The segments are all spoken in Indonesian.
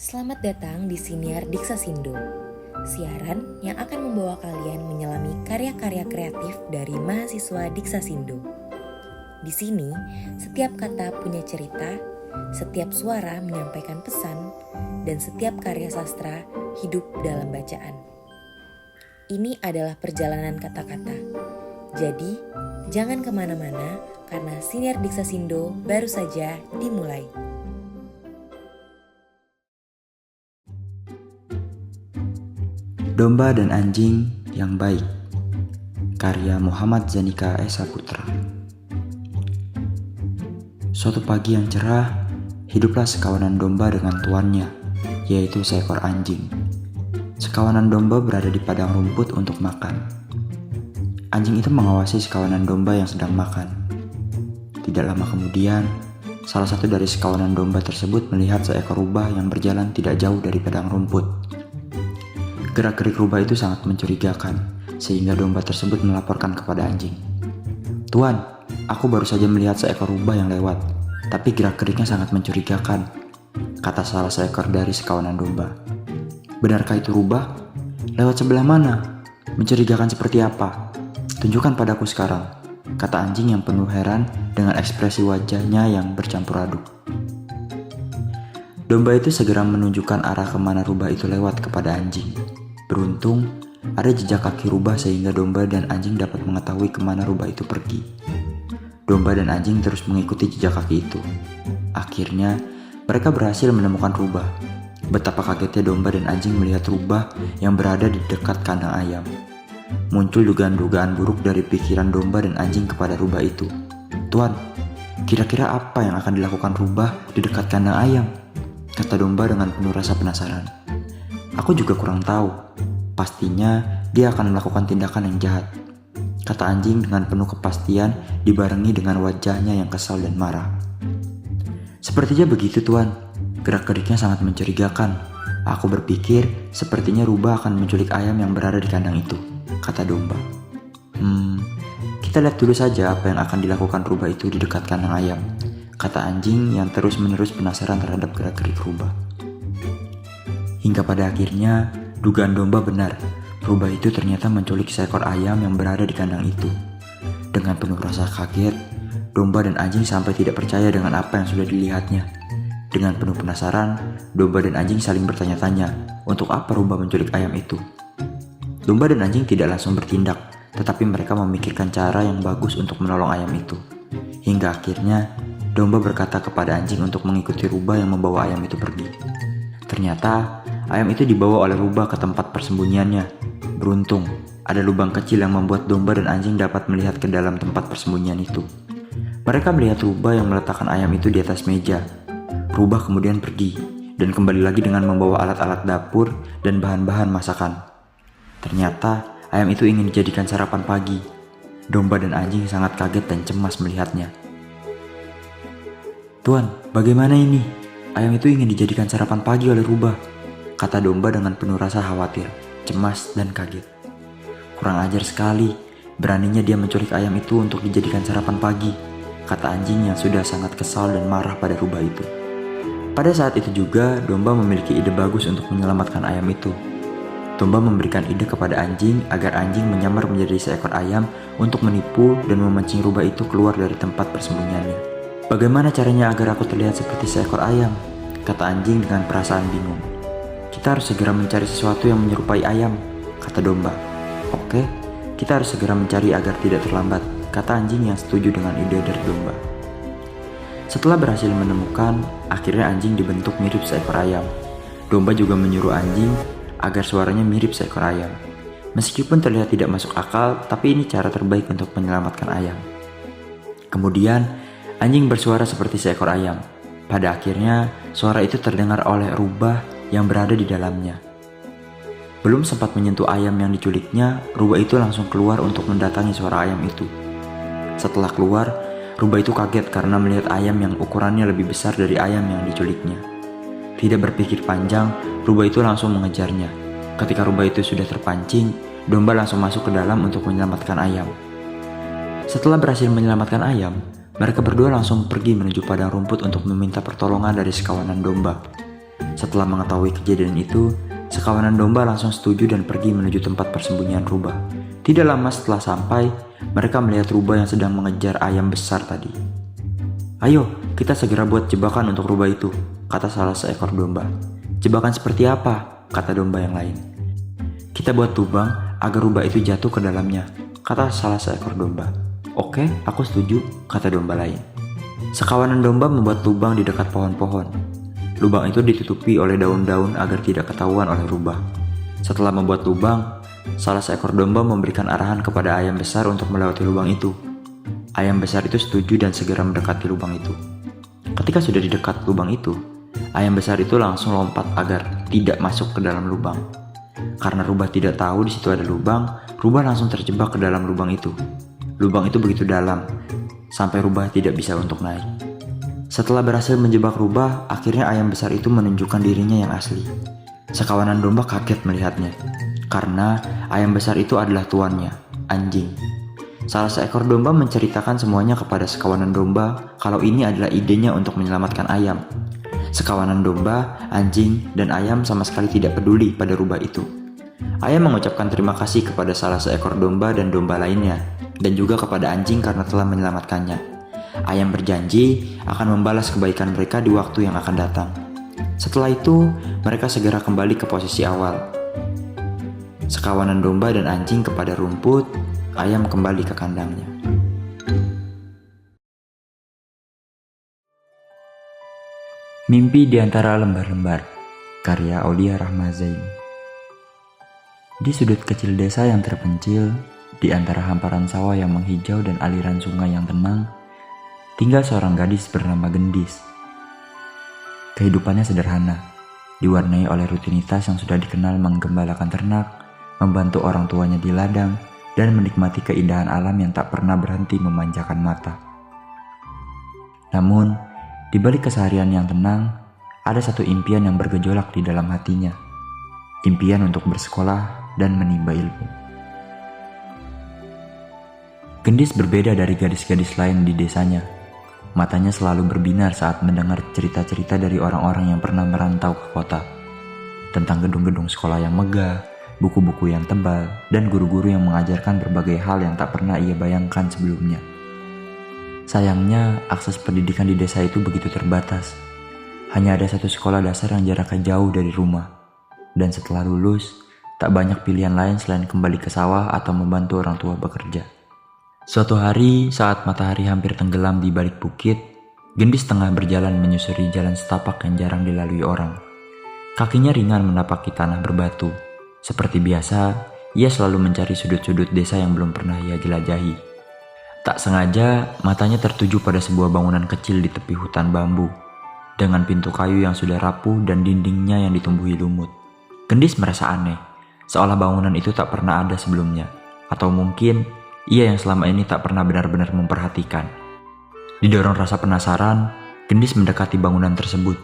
Selamat datang di Siniar Diksasindo, siaran yang akan membawa kalian menyelami karya-karya kreatif dari mahasiswa Diksasindo. Di sini, setiap kata punya cerita, setiap suara menyampaikan pesan, dan setiap karya sastra hidup dalam bacaan. Ini adalah perjalanan kata-kata. Jadi, jangan kemana-mana karena Siniar Diksasindo baru saja dimulai. Domba dan Anjing yang Baik, karya Muhammad Zanika Esa Putra. Suatu pagi yang cerah, hiduplah sekawanan domba dengan tuannya, yaitu seekor anjing. Sekawanan domba berada di padang rumput untuk makan. Anjing itu mengawasi sekawanan domba yang sedang makan. Tidak lama kemudian, salah satu dari sekawanan domba tersebut melihat seekor rubah yang berjalan tidak jauh dari padang rumput. Gerak-gerik rubah itu sangat mencurigakan, sehingga domba tersebut melaporkan kepada anjing. "Tuan, aku baru saja melihat seekor rubah yang lewat, tapi gerak-geriknya sangat mencurigakan," kata salah seekor dari sekawanan domba. "Benarkah itu rubah? Lewat sebelah mana? Mencurigakan seperti apa? Tunjukkan padaku sekarang," kata anjing yang penuh heran dengan ekspresi wajahnya yang bercampur aduk. Domba itu segera menunjukkan arah kemana rubah itu lewat kepada anjing. Beruntung, ada jejak kaki rubah sehingga domba dan anjing dapat mengetahui kemana rubah itu pergi. Domba dan anjing terus mengikuti jejak kaki itu. Akhirnya, mereka berhasil menemukan rubah. Betapa kagetnya domba dan anjing melihat rubah yang berada di dekat kandang ayam. Muncul dugaan-dugaan buruk dari pikiran domba dan anjing kepada rubah itu. "Tuan, kira-kira apa yang akan dilakukan rubah di dekat kandang ayam?" kata domba dengan penuh rasa penasaran. "Aku juga kurang tahu. Pastinya dia akan melakukan tindakan yang jahat," kata anjing dengan penuh kepastian dibarengi dengan wajahnya yang kesal dan marah. "Sepertinya begitu, Tuan. Gerak-geriknya sangat mencurigakan. Aku berpikir sepertinya rubah akan menculik ayam yang berada di kandang itu," kata domba. Kita lihat dulu saja apa yang akan dilakukan rubah itu di dekat kandang ayam," kata anjing yang terus-menerus penasaran terhadap gerak-gerik rubah. Hingga pada akhirnya, dugaan domba benar. Rubah itu ternyata menculik seekor ayam yang berada di kandang itu. Dengan penuh rasa kaget, domba dan anjing sampai tidak percaya dengan apa yang sudah dilihatnya. Dengan penuh penasaran, domba dan anjing saling bertanya-tanya, untuk apa rubah menculik ayam itu. Domba dan anjing tidak langsung bertindak, tetapi mereka memikirkan cara yang bagus untuk menolong ayam itu. Hingga akhirnya, domba berkata kepada anjing untuk mengikuti rubah yang membawa ayam itu pergi. Ternyata, ayam itu dibawa oleh rubah ke tempat persembunyiannya. Beruntung, ada lubang kecil yang membuat domba dan anjing dapat melihat ke dalam tempat persembunyian itu. Mereka melihat rubah yang meletakkan ayam itu di atas meja. Rubah kemudian pergi, dan kembali lagi dengan membawa alat-alat dapur dan bahan-bahan masakan. Ternyata, ayam itu ingin dijadikan sarapan pagi. Domba dan anjing sangat kaget dan cemas melihatnya. "Tuan, bagaimana ini? Ayam itu ingin dijadikan sarapan pagi oleh rubah," kata domba dengan penuh rasa khawatir, cemas, dan kaget. "Kurang ajar sekali, beraninya dia menculik ayam itu untuk dijadikan sarapan pagi," kata anjing yang sudah sangat kesal dan marah pada rubah itu. Pada saat itu juga, domba memiliki ide bagus untuk menyelamatkan ayam itu. Domba memberikan ide kepada anjing agar anjing menyamar menjadi seekor ayam untuk menipu dan memancing rubah itu keluar dari tempat persembunyiannya. "Bagaimana caranya agar aku terlihat seperti seekor ayam?" kata anjing dengan perasaan bingung. "Kita harus segera mencari sesuatu yang menyerupai ayam," kata domba. "Oke, kita harus segera mencari agar tidak terlambat," kata anjing yang setuju dengan ide dari domba. Setelah berhasil menemukan, akhirnya anjing dibentuk mirip seekor ayam. Domba juga menyuruh anjing agar suaranya mirip seekor ayam. Meskipun terlihat tidak masuk akal, tapi ini cara terbaik untuk menyelamatkan ayam. Kemudian, anjing bersuara seperti seekor ayam. Pada akhirnya, suara itu terdengar oleh rubah yang berada di dalamnya. Belum sempat menyentuh ayam yang diculiknya, rubah itu langsung keluar untuk mendatangi suara ayam itu. Setelah keluar, rubah itu kaget karena melihat ayam yang ukurannya lebih besar dari ayam yang diculiknya. Tidak berpikir panjang, rubah itu langsung mengejarnya. Ketika rubah itu sudah terpancing, domba langsung masuk ke dalam untuk menyelamatkan ayam. Setelah berhasil menyelamatkan ayam, mereka berdua langsung pergi menuju padang rumput untuk meminta pertolongan dari sekawanan domba. Setelah mengetahui kejadian itu, sekawanan domba langsung setuju dan pergi menuju tempat persembunyian rubah. Tidak lama setelah sampai, mereka melihat rubah yang sedang mengejar ayam besar tadi. "Ayo, kita segera buat jebakan untuk rubah itu," kata salah seekor domba. "Jebakan seperti apa?" kata domba yang lain. "Kita buat lubang agar rubah itu jatuh ke dalamnya," kata salah seekor domba. "Oke, aku setuju," kata domba lain. Sekawanan domba membuat lubang di dekat pohon-pohon. Lubang itu ditutupi oleh daun-daun agar tidak ketahuan oleh rubah. Setelah membuat lubang, salah seekor domba memberikan arahan kepada ayam besar untuk melewati lubang itu. Ayam besar itu setuju dan segera mendekati lubang itu. Ketika sudah di dekat lubang itu, ayam besar itu langsung lompat agar tidak masuk ke dalam lubang. Karena rubah tidak tahu di situ ada lubang, rubah langsung terjebak ke dalam lubang itu. Lubang itu begitu dalam, sampai rubah tidak bisa untuk naik. Setelah berhasil menjebak rubah, akhirnya ayam besar itu menunjukkan dirinya yang asli. Sekawanan domba kaget melihatnya, karena ayam besar itu adalah tuannya, anjing. Salah seekor domba menceritakan semuanya kepada sekawanan domba kalau ini adalah idenya untuk menyelamatkan ayam. Sekawanan domba, anjing, dan ayam sama sekali tidak peduli pada rubah itu. Ayam mengucapkan terima kasih kepada salah seekor domba dan domba lainnya, dan juga kepada anjing karena telah menyelamatkannya. Ayam berjanji akan membalas kebaikan mereka di waktu yang akan datang. Setelah itu, mereka segera kembali ke posisi awal. Sekawanan domba dan anjing kepada rumput, ayam kembali ke kandangnya. Mimpi di antara lembar-lembar, karya Aulia Rahmazaini. Di sudut kecil desa yang terpencil, di antara hamparan sawah yang menghijau dan aliran sungai yang tenang, tinggal seorang gadis bernama Gendis. Kehidupannya sederhana, diwarnai oleh rutinitas yang sudah dikenal menggembalakan ternak, membantu orang tuanya di ladang, dan menikmati keindahan alam yang tak pernah berhenti memanjakan mata. Namun, di balik keseharian yang tenang, ada satu impian yang bergejolak di dalam hatinya. Impian untuk bersekolah dan menimba ilmu. Gendis berbeda dari gadis-gadis lain di desanya. Matanya selalu berbinar saat mendengar cerita-cerita dari orang-orang yang pernah merantau ke kota. Tentang gedung-gedung sekolah yang megah, buku-buku yang tebal, dan guru-guru yang mengajarkan berbagai hal yang tak pernah ia bayangkan sebelumnya. Sayangnya, akses pendidikan di desa itu begitu terbatas. Hanya ada satu sekolah dasar yang jaraknya jauh dari rumah. Dan setelah lulus, tak banyak pilihan lain selain kembali ke sawah atau membantu orang tua bekerja. Suatu hari, saat matahari hampir tenggelam di balik bukit, Gendis tengah berjalan menyusuri jalan setapak yang jarang dilalui orang. Kakinya ringan menapaki tanah berbatu. Seperti biasa, ia selalu mencari sudut-sudut desa yang belum pernah ia jelajahi. Tak sengaja, matanya tertuju pada sebuah bangunan kecil di tepi hutan bambu, dengan pintu kayu yang sudah rapuh dan dindingnya yang ditumbuhi lumut. Gendis merasa aneh, seolah bangunan itu tak pernah ada sebelumnya, atau mungkin ia yang selama ini tak pernah benar-benar memperhatikan. Didorong rasa penasaran, Gendis mendekati bangunan tersebut.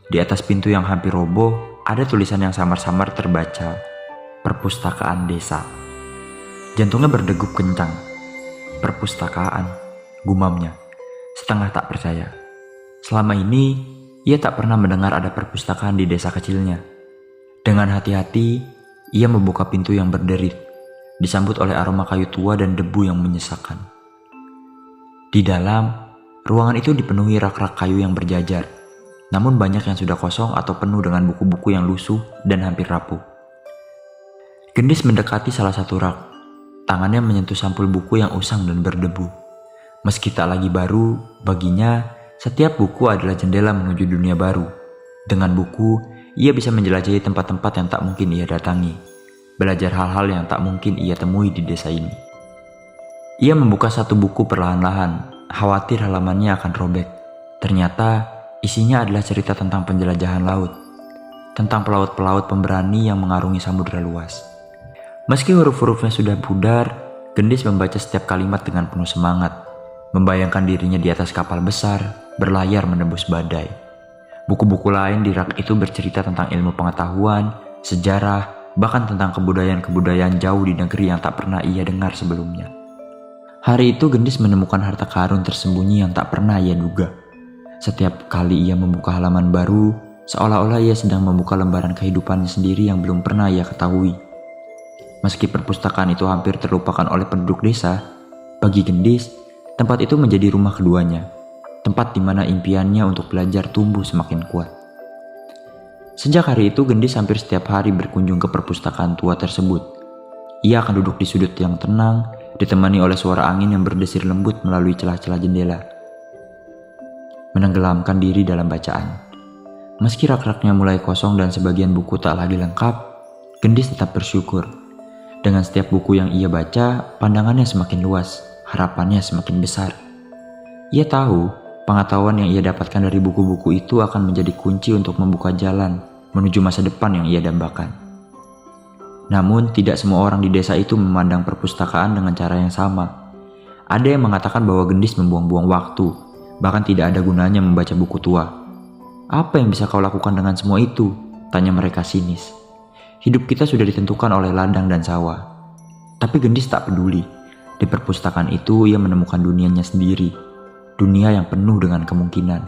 Di atas pintu yang hampir roboh, ada tulisan yang samar-samar terbaca, "Perpustakaan Desa." Jantungnya berdegup kencang. "Perpustakaan," gumamnya, setengah tak percaya. Selama ini, ia tak pernah mendengar ada perpustakaan di desa kecilnya. Dengan hati-hati, ia membuka pintu yang berderit, disambut oleh aroma kayu tua dan debu yang menyesakkan. Di dalam, ruangan itu dipenuhi rak-rak kayu yang berjajar, namun banyak yang sudah kosong atau penuh dengan buku-buku yang lusuh dan hampir rapuh. Gendis mendekati salah satu rak. Tangannya menyentuh sampul buku yang usang dan berdebu. Meski tak lagi baru, baginya setiap buku adalah jendela menuju dunia baru. Dengan buku, ia bisa menjelajahi tempat-tempat yang tak mungkin ia datangi, belajar hal-hal yang tak mungkin ia temui di desa ini. Ia membuka satu buku perlahan-lahan, khawatir halamannya akan robek. Ternyata isinya adalah cerita tentang penjelajahan laut, tentang pelaut-pelaut pemberani yang mengarungi samudera luas. Meski huruf-hurufnya sudah pudar, Gendis membaca setiap kalimat dengan penuh semangat, membayangkan dirinya di atas kapal besar, berlayar menembus badai. Buku-buku lain di rak itu bercerita tentang ilmu pengetahuan, sejarah, bahkan tentang kebudayaan-kebudayaan jauh di negeri yang tak pernah ia dengar sebelumnya. Hari itu Gendis menemukan harta karun tersembunyi yang tak pernah ia duga. Setiap kali ia membuka halaman baru, Seolah-olah ia sedang membuka lembaran kehidupannya sendiri yang belum pernah ia ketahui. Meski perpustakaan itu hampir terlupakan oleh penduduk desa, bagi Gendis, tempat itu menjadi rumah keduanya. Tempat di mana impiannya untuk belajar tumbuh semakin kuat. Sejak hari itu, Gendis hampir setiap hari berkunjung ke perpustakaan tua tersebut. Ia akan duduk di sudut yang tenang, ditemani oleh suara angin yang berdesir lembut melalui celah-celah jendela. Menenggelamkan diri dalam bacaan. Meski rak-raknya mulai kosong dan sebagian buku tak lagi lengkap, Gendis tetap bersyukur. Dengan setiap buku yang ia baca, pandangannya semakin luas, harapannya semakin besar. Ia tahu, pengetahuan yang ia dapatkan dari buku-buku itu akan menjadi kunci untuk membuka jalan menuju masa depan yang ia dambakan. Namun, tidak semua orang di desa itu memandang perpustakaan dengan cara yang sama. Ada yang mengatakan bahwa Gendis membuang-buang waktu, bahkan tidak ada gunanya membaca buku tua. "Apa yang bisa kau lakukan dengan semua itu?" tanya mereka sinis. "Hidup kita sudah ditentukan oleh ladang dan sawah." Tapi Gendis tak peduli. Di perpustakaan itu ia menemukan dunianya sendiri. Dunia yang penuh dengan kemungkinan.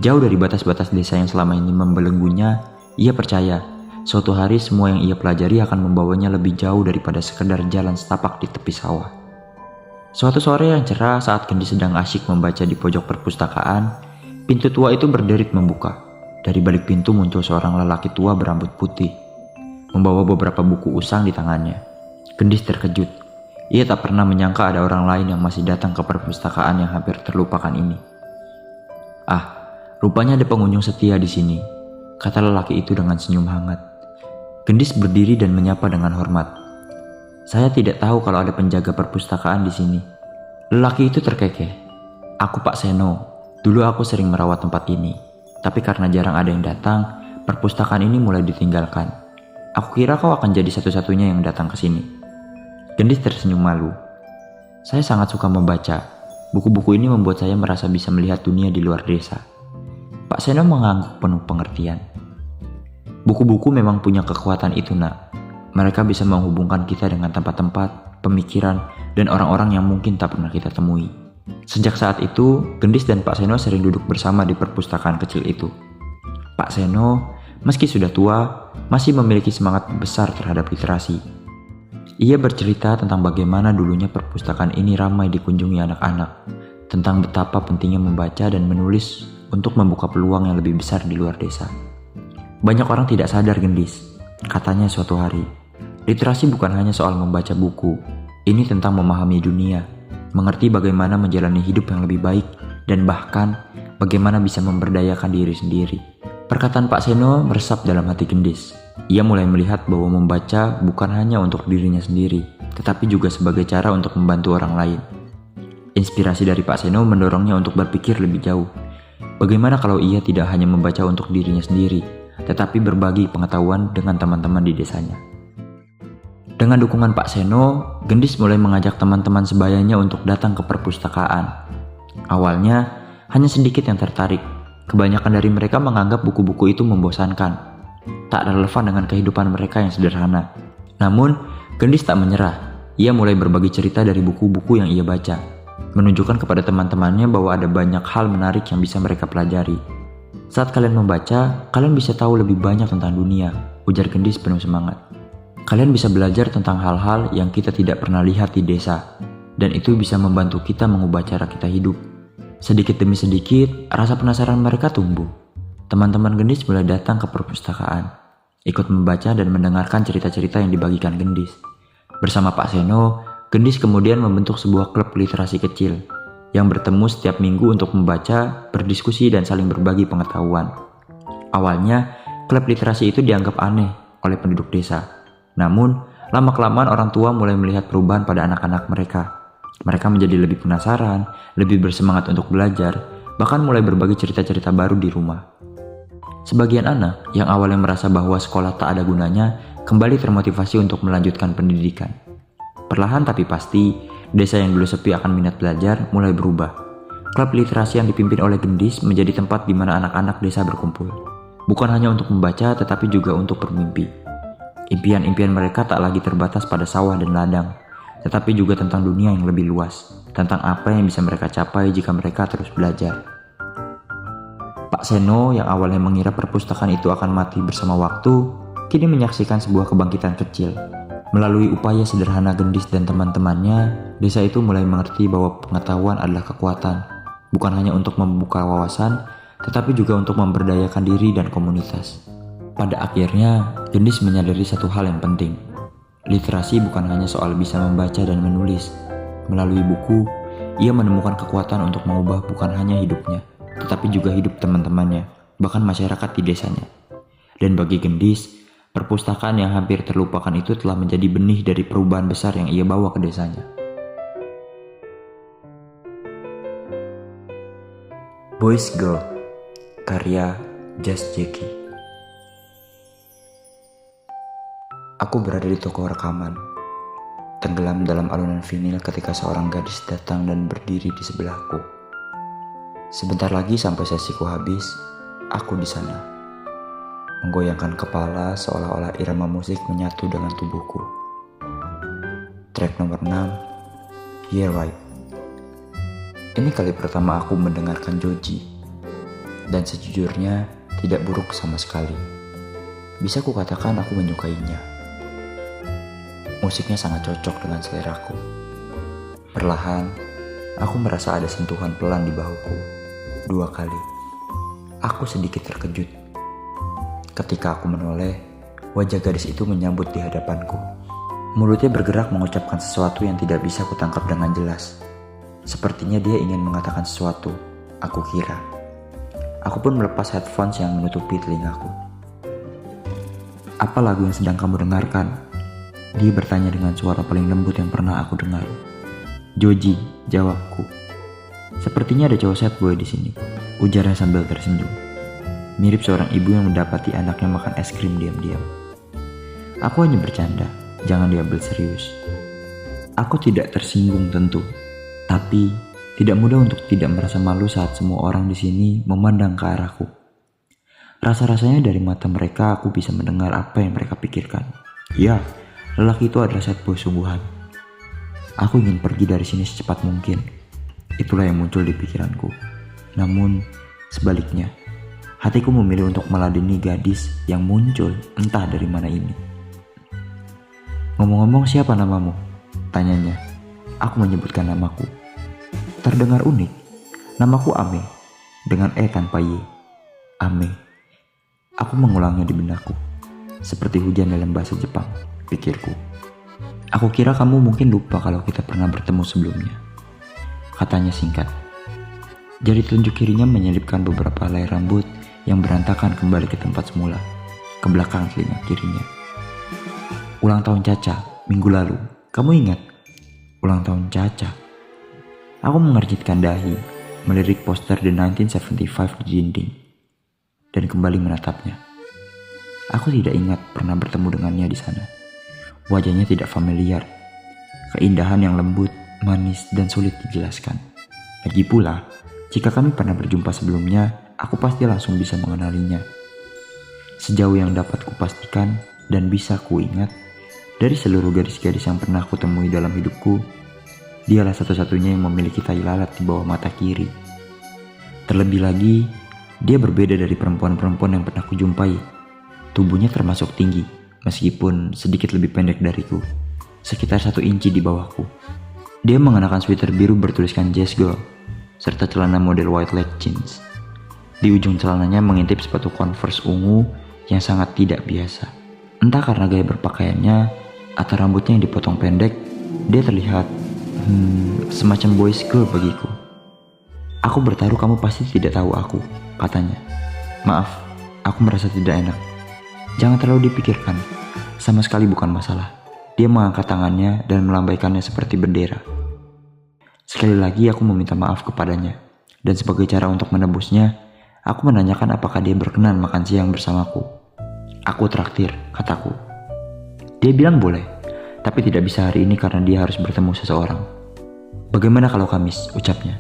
Jauh dari batas-batas desa yang selama ini membelenggunya, ia percaya suatu hari semua yang ia pelajari akan membawanya lebih jauh daripada sekedar jalan setapak di tepi sawah. Suatu sore yang cerah saat Gendis sedang asyik membaca di pojok perpustakaan, pintu tua itu berderit membuka. Dari balik pintu muncul seorang lelaki tua berambut putih, membawa beberapa buku usang di tangannya. Gendis terkejut. Ia tak pernah menyangka ada orang lain yang masih datang ke perpustakaan yang hampir terlupakan ini. "Ah, rupanya ada pengunjung setia di sini," kata lelaki itu dengan senyum hangat. Gendis berdiri dan menyapa dengan hormat. "Saya tidak tahu kalau ada penjaga perpustakaan di sini." Lelaki itu terkekeh. "Aku Pak Seno. Dulu aku sering merawat tempat ini, tapi karena jarang ada yang datang, perpustakaan ini mulai ditinggalkan. Aku kira kau akan jadi satu-satunya yang datang ke sini." Gendis tersenyum malu. "Saya sangat suka membaca. Buku-buku ini membuat saya merasa bisa melihat dunia di luar desa." Pak Seno mengangguk penuh pengertian. "Buku-buku memang punya kekuatan itu, nak. Mereka bisa menghubungkan kita dengan tempat-tempat, pemikiran, dan orang-orang yang mungkin tak pernah kita temui." Sejak saat itu, Gendis dan Pak Seno sering duduk bersama di perpustakaan kecil itu. Pak Seno, meski sudah tua, masih memiliki semangat besar terhadap literasi. Ia bercerita tentang bagaimana dulunya perpustakaan ini ramai dikunjungi anak-anak, tentang betapa pentingnya membaca dan menulis untuk membuka peluang yang lebih besar di luar desa. "Banyak orang tidak sadar, Gendis," katanya suatu hari. "Literasi bukan hanya soal membaca buku, ini tentang memahami dunia, mengerti bagaimana menjalani hidup yang lebih baik, dan bahkan bagaimana bisa memberdayakan diri sendiri." Perkataan Pak Seno meresap dalam hati Gendis. Ia mulai melihat bahwa membaca bukan hanya untuk dirinya sendiri, tetapi juga sebagai cara untuk membantu orang lain. Inspirasi dari Pak Seno mendorongnya untuk berpikir lebih jauh. Bagaimana kalau ia tidak hanya membaca untuk dirinya sendiri, tetapi berbagi pengetahuan dengan teman-teman di desanya. Dengan dukungan Pak Seno, Gendis mulai mengajak teman-teman sebayanya untuk datang ke perpustakaan. Awalnya, hanya sedikit yang tertarik. Kebanyakan dari mereka menganggap buku-buku itu membosankan, tak relevan dengan kehidupan mereka yang sederhana. Namun, Gendis tak menyerah. Ia mulai berbagi cerita dari buku-buku yang ia baca, menunjukkan kepada teman-temannya bahwa ada banyak hal menarik yang bisa mereka pelajari. "Saat kalian membaca, kalian bisa tahu lebih banyak tentang dunia," ujar Gendis penuh semangat. "Kalian bisa belajar tentang hal-hal yang kita tidak pernah lihat di desa, dan itu bisa membantu kita mengubah cara kita hidup." Sedikit demi sedikit, rasa penasaran mereka tumbuh. Teman-teman Gendis mulai datang ke perpustakaan, ikut membaca dan mendengarkan cerita-cerita yang dibagikan Gendis. Bersama Pak Seno, Gendis kemudian membentuk sebuah klub literasi kecil yang bertemu setiap minggu untuk membaca, berdiskusi, dan saling berbagi pengetahuan. Awalnya, klub literasi itu dianggap aneh oleh penduduk desa. Namun, lama-kelamaan orang tua mulai melihat perubahan pada anak-anak mereka. Mereka menjadi lebih penasaran, lebih bersemangat untuk belajar, bahkan mulai berbagi cerita-cerita baru di rumah. Sebagian anak yang awalnya merasa bahwa sekolah tak ada gunanya, kembali termotivasi untuk melanjutkan pendidikan. Perlahan tapi pasti, desa yang dulu sepi akan minat belajar mulai berubah. Klub literasi yang dipimpin oleh Gendis menjadi tempat di mana anak-anak desa berkumpul. Bukan hanya untuk membaca, tetapi juga untuk bermimpi. Impian-impian mereka tak lagi terbatas pada sawah dan ladang, tetapi juga tentang dunia yang lebih luas, tentang apa yang bisa mereka capai jika mereka terus belajar. Pak Seno yang awalnya mengira perpustakaan itu akan mati bersama waktu, kini menyaksikan sebuah kebangkitan kecil. Melalui upaya sederhana Gendis dan teman-temannya, desa itu mulai mengerti bahwa pengetahuan adalah kekuatan, bukan hanya untuk membuka wawasan, tetapi juga untuk memberdayakan diri dan komunitas. Pada akhirnya, Gendis menyadari satu hal yang penting. Literasi bukan hanya soal bisa membaca dan menulis. Melalui buku, ia menemukan kekuatan untuk mengubah bukan hanya hidupnya, tetapi juga hidup teman-temannya, bahkan masyarakat di desanya. Dan bagi Gendis, perpustakaan yang hampir terlupakan itu telah menjadi benih dari perubahan besar yang ia bawa ke desanya. Boys Girl, karya Just Jackie. Aku berada di toko rekaman, tenggelam dalam alunan vinil ketika seorang gadis datang dan berdiri di sebelahku. Sebentar lagi sampai sesiku habis, aku di sana, menggoyangkan kepala seolah-olah irama musik menyatu dengan tubuhku. Track nomor 6, Yeah Right. Ini kali pertama aku mendengarkan Joji, dan sejujurnya tidak buruk sama sekali. Bisa kukatakan aku menyukainya. Musiknya sangat cocok dengan seleraku. Perlahan, aku merasa ada sentuhan pelan di bahuku. 2 kali. Aku sedikit terkejut. Ketika aku menoleh, wajah gadis itu menyambut di hadapanku. Mulutnya bergerak mengucapkan sesuatu yang tidak bisa kutangkap dengan jelas. Sepertinya dia ingin mengatakan sesuatu, aku kira. Aku pun melepas headphones yang menutupi telingaku. Apa lagu yang sedang kamu dengarkan? Dia bertanya dengan suara paling lembut yang pernah aku dengar. Joji, jawabku. Sepertinya ada cowok sad boy di sini, ujarnya sambil tersenyum. Mirip seorang ibu yang mendapati anaknya makan es krim diam-diam. Aku hanya bercanda, jangan diambil serius. Aku tidak tersinggung tentu, tapi tidak mudah untuk tidak merasa malu saat semua orang di sini memandang ke arahku. Rasa-rasanya dari mata mereka aku bisa mendengar apa yang mereka pikirkan. Ya, lelaki itu adalah sad boy sungguhan. Aku ingin pergi dari sini secepat mungkin. Itulah yang muncul di pikiranku. Namun, sebaliknya, hatiku memilih untuk meladeni gadis yang muncul entah dari mana ini. Ngomong-ngomong, siapa namamu? Tanyanya. Aku menyebutkan namaku. Terdengar unik. Namaku Ame, dengan E tanpa Y. Ame. Aku mengulangnya di benakku. Seperti hujan dalam bahasa Jepang, pikirku. Aku kira kamu mungkin lupa kalau kita pernah bertemu sebelumnya. Katanya singkat. Jari telunjuk kirinya menyelipkan beberapa helai rambut yang berantakan kembali ke tempat semula, ke belakang telinga kirinya. Ulang tahun Caca, minggu lalu. Kamu ingat? Ulang tahun Caca. Aku mengerjitkan dahi, melirik poster The 1975 di dinding, dan kembali menatapnya. Aku tidak ingat pernah bertemu dengannya di sana. Wajahnya tidak familiar. Keindahan yang lembut, manis, dan sulit dijelaskan. Lagi pula, jika kami pernah berjumpa sebelumnya, aku pasti langsung bisa mengenalinya. Sejauh yang dapat kupastikan dan bisa kuingat, dari seluruh gadis-gadis yang pernah kutemui dalam hidupku, dialah satu-satunya yang memiliki tai lalat di bawah mata kiri. Terlebih lagi, dia berbeda dari perempuan-perempuan yang pernah kujumpai. Tubuhnya termasuk tinggi, meskipun sedikit lebih pendek dariku, sekitar 1 inci di bawahku. Dia mengenakan sweater biru bertuliskan Jazz Girl, serta celana model white leg jeans. Di ujung celananya mengintip sepatu Converse ungu yang sangat tidak biasa. Entah karena gaya berpakaiannya atau rambutnya yang dipotong pendek, dia terlihat semacam boys girl bagiku. Aku bertaruh kamu pasti tidak tahu aku, katanya. Maaf, aku merasa tidak enak. Jangan terlalu dipikirkan, sama sekali bukan masalah. Dia mengangkat tangannya dan melambaikannya seperti bendera. Sekali lagi aku meminta maaf kepadanya, dan sebagai cara untuk menebusnya, aku menanyakan apakah dia berkenan makan siang bersamaku. Aku traktir, kataku. Dia bilang boleh, tapi tidak bisa hari ini karena dia harus bertemu seseorang. Bagaimana kalau Kamis, ucapnya.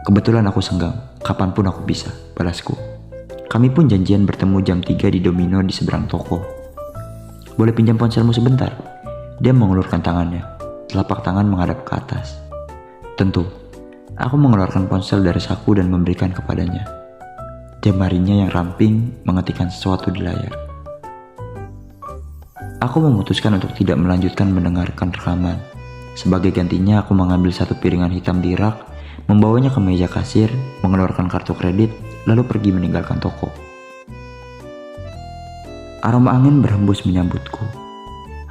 Kebetulan aku senggang, kapanpun aku bisa, balasku. Kami pun janjian bertemu jam 3 di Domino di seberang toko. Boleh pinjam ponselmu sebentar? Dia mengulurkan tangannya, telapak tangan menghadap ke atas. Tentu, aku mengeluarkan ponsel dari saku dan memberikan kepadanya. Jemarinya yang ramping mengetikkan sesuatu di layar. Aku memutuskan untuk tidak melanjutkan mendengarkan rekaman. Sebagai gantinya, aku mengambil satu piringan hitam di rak, membawanya ke meja kasir, mengeluarkan kartu kredit, lalu pergi meninggalkan toko. Aroma angin berhembus menyambutku.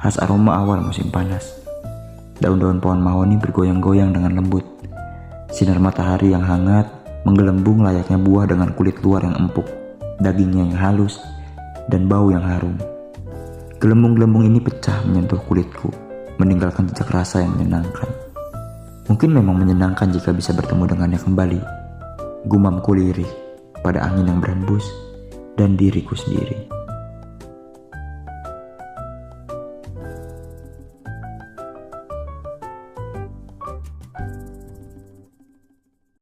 Khas aroma awal musim panas. Daun-daun pohon mahoni bergoyang-goyang dengan lembut. Sinar matahari yang hangat menggelembung layaknya buah dengan kulit luar yang empuk, dagingnya yang halus, dan bau yang harum. Gelembung-gelembung ini pecah menyentuh kulitku, meninggalkan jejak rasa yang menyenangkan. Mungkin memang menyenangkan jika bisa bertemu dengannya kembali. Gumamku lirih pada angin yang berhembus dan diriku sendiri.